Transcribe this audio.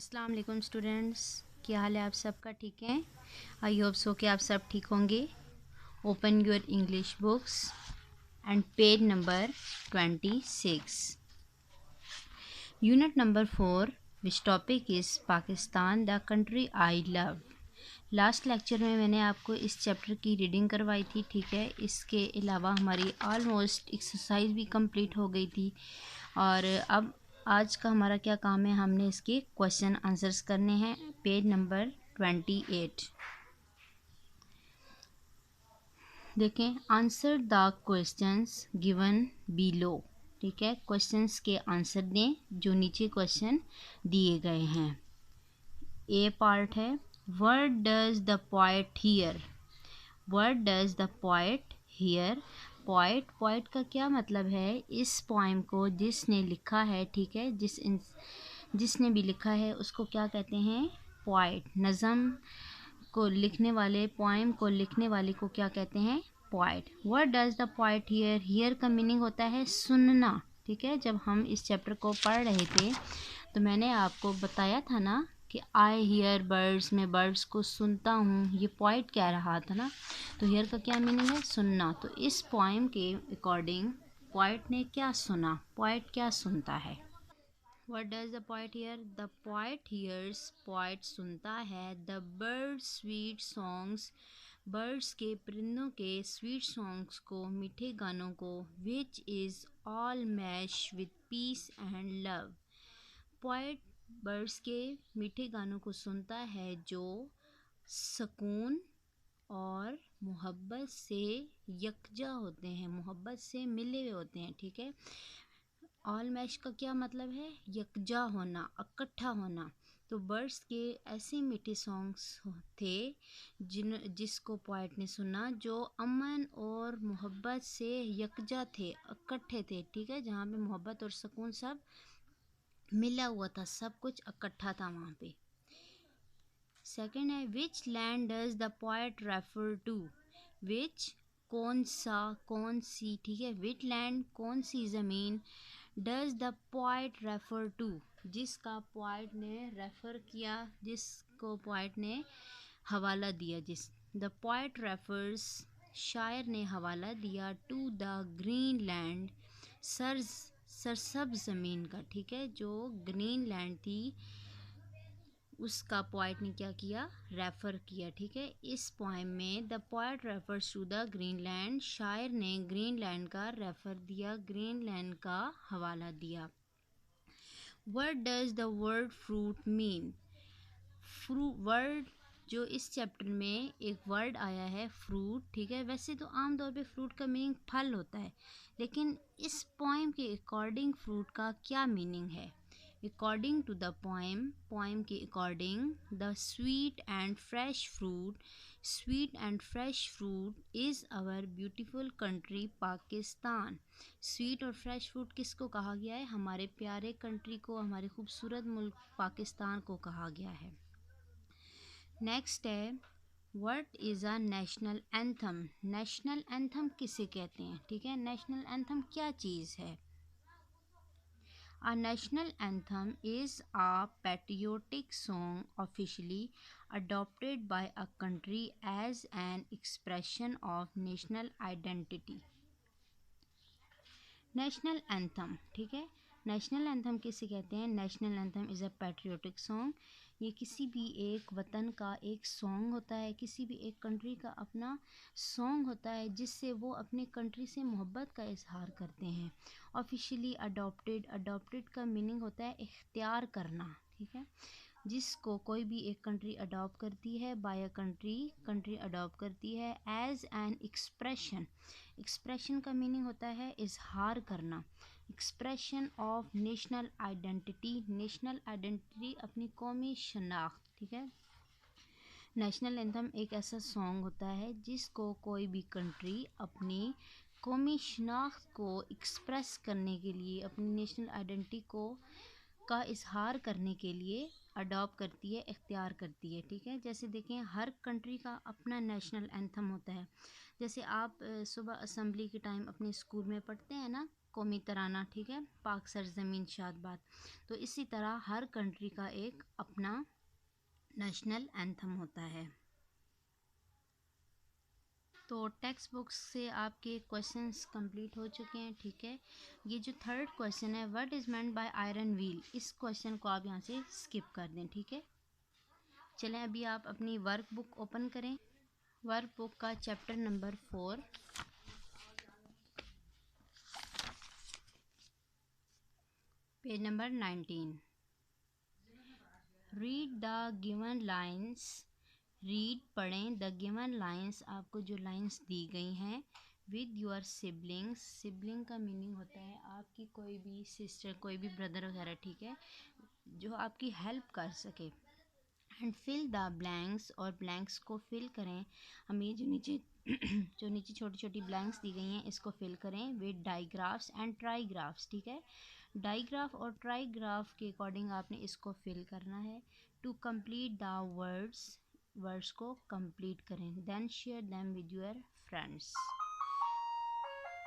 अस्सलाम वालेकुम स्टूडेंट्स, क्या हाल है आप सबका? ठीक है। आई होप सो कि आप सब ठीक होंगे। Open your English books and page number 26, unit number 4, which topic is Pakistan the country I love. Last lecture में मैंने आपको इस चैप्टर की रीडिंग करवाई थी, ठीक है। इसके अलावा हमारी ऑलमोस्ट एक्सरसाइज भी कंप्लीट हो गई थी और अब आज का हमारा क्या काम है, हमने इसके क्वेश्चन आंसर्स करने हैं। पेज नंबर 28 देखें। Answer the questions given below, ठीक है। क्वेश्चंस के आंसर दें जो नीचे क्वेश्चन दिए गए हैं। ए पार्ट है, what does the poet here. What does the poet here. Poet का क्या मतलब है? इस पोएम को जिसने लिखा है, ठीक है, जिसने भी लिखा है उसको क्या कहते हैं? पोएट। नज़म को लिखने वाले, पोएम को लिखने वाले को क्या कहते हैं? Poet. What does the poet here. Here का मीनिंग होता है सुनना, ठीक है। जब हम इस चैप्टर को पढ़ रहे थे तो मैंने आपको बताया था ना कि आई हियर बर्ड्स, मैं बर्ड्स को सुनता हूँ, ये पोएट कह रहा था ना। तो हियर का क्या मीनिंग है? सुनना। तो इस पोएम के अकॉर्डिंग पोएट ने क्या सुना? पोएट क्या सुनता है? What does the poet hear? The poet hears, poet सुनता है, the birds sweet songs, birds के, परिंदों के sweet songs को, मीठे गानों को, which is all mesh with peace and love. poet birds के मीठे गानों को सुनता है जो सुकून और मोहब्बत से यकजा होते हैं, मोहब्बत से मिले हुए होते हैं, ठीक है। ऑल मैश का क्या मतलब है? यकजा होना, इकट्ठा होना। तो बर्ड्स के ऐसे मीठे सॉन्ग्स थे जिसको पोएट ने सुना, जो अमन और मोहब्बत से यकजा थे, इकट्ठे थे, ठीक है। जहाँ पे मोहब्बत और सुकून सब मिला हुआ था, सब कुछ इकट्ठा था वहाँ पे। सेकेंड है, which land does the poet refer to. Which कौन सा, कौन सी, ठीक है। विच लैंड कौन सी ज़मीन, does the poet refer to, जिसका पोएट ने रेफर किया, जिसको पोएट ने हवाला दिया, जिस द पोएट रेफर्स, शायर ने हवाला दिया, टू द ग्रीन लैंड, सरसब्ज ज़मीन का, ठीक है। जो ग्रीन लैंड थी उसका पोएट ने क्या किया? रेफ़र किया, ठीक है। इस पोएम में the poet refers to the green land, शायर ने ग्रीनलैंड का रेफर दिया, ग्रीनलैंड का हवाला दिया। What does the word fruit mean. Word जो इस चैप्टर में एक वर्ड आया है फ्रूट, ठीक है। वैसे तो आमतौर पे फ्रूट का मीनिंग फल होता है, लेकिन इस पोएम के अकॉर्डिंग फ्रूट का क्या मीनिंग है? According to the poem, poem के according, the sweet and fresh fruit, sweet and fresh fruit is our beautiful country Pakistan. Sweet और फ्रेश फ्रूट किसको कहा गया है? हमारे प्यारे कंट्री को, हमारे खूबसूरत मुल्क पाकिस्तान को कहा गया है। नेक्स्ट है, what is a national anthem. National anthem किसे कहते हैं, ठीक है। नेशनल एंथम क्या चीज़ है? A national anthem is a patriotic song officially adopted by a country as an expression of national identity. National anthem, ठीक है। नेशनल एंथम किसे कहते हैं? National anthem is a patriotic song. ये किसी भी एक वतन का एक सॉन्ग होता है, किसी भी एक कंट्री का अपना सॉन्ग होता है, जिससे वो अपने कंट्री से मोहब्बत का इजहार करते हैं। ऑफिशियली अडॉप्टेड, अडॉप्टेड का मीनिंग होता है इख्तियार करना, ठीक है। जिसको कोई भी एक कंट्री अडॉप्ट करती है, by a country, country adopt करती है, एज एन एक्सप्रेशन, एक्सप्रेशन का मीनिंग होता है इजहार करना, expression of national identity, national identity अपनी कौमी शनाख्त, ठीक है। नेशनल एंथम एक ऐसा सॉन्ग होता है जिसको कोई भी कंट्री अपनी कौमी शनाख्त को एक्सप्रेस करने के लिए, अपनी नेशनल आइडेंटिटी को का इजहार करने के लिए अडॉप्ट करती है, इख्तियार करती है, ठीक है। जैसे देखें, हर कंट्री का अपना नेशनल एंथम होता है। जैसे आप सुबह असम्बली के टाइम अपने स्कूल में पढ़ते हैं ना, कौमी तराना, ठीक है, पाक सरजमीन शादबाद। तो इसी तरह हर कंट्री का एक अपना नेशनल एंथम होता है। तो टेक्स्ट बुक्स से आपके क्वेश्चंस कंप्लीट हो चुके हैं, ठीक है। ये जो थर्ड क्वेश्चन है, what is meant by iron wheel, इस क्वेश्चन को आप यहाँ से स्किप कर दें, ठीक है। चलें अभी आप अपनी वर्क बुक ओपन करें। वर्क बुक का chapter number 4, page number 19। Read the given lines, read पढ़ें, द गिवन लाइन्स, आपको जो लाइन्स दी गई हैं, विद योर सिबलिंग्स, सिबलिंग का मीनिंग होता है आपकी कोई भी सिस्टर, कोई भी ब्रदर वगैरह, ठीक है, जो आपकी हेल्प कर सके। एंड फिल द ब्लैंक्स, और ब्लैंक्स को फिल करें। हमें जो नीचे जो नीचे छोटी छोटी ब्लैंक्स दी गई हैं इसको फिल करें विद डाइग्राफ्स एंड ट्राईग्राफ्स, ठीक है। डाइग्राफ और ट्राईग्राफ के अकॉर्डिंग आपने इसको फिल करना है। To complete the words, words को कंप्लीट करें। Then share them with your friends.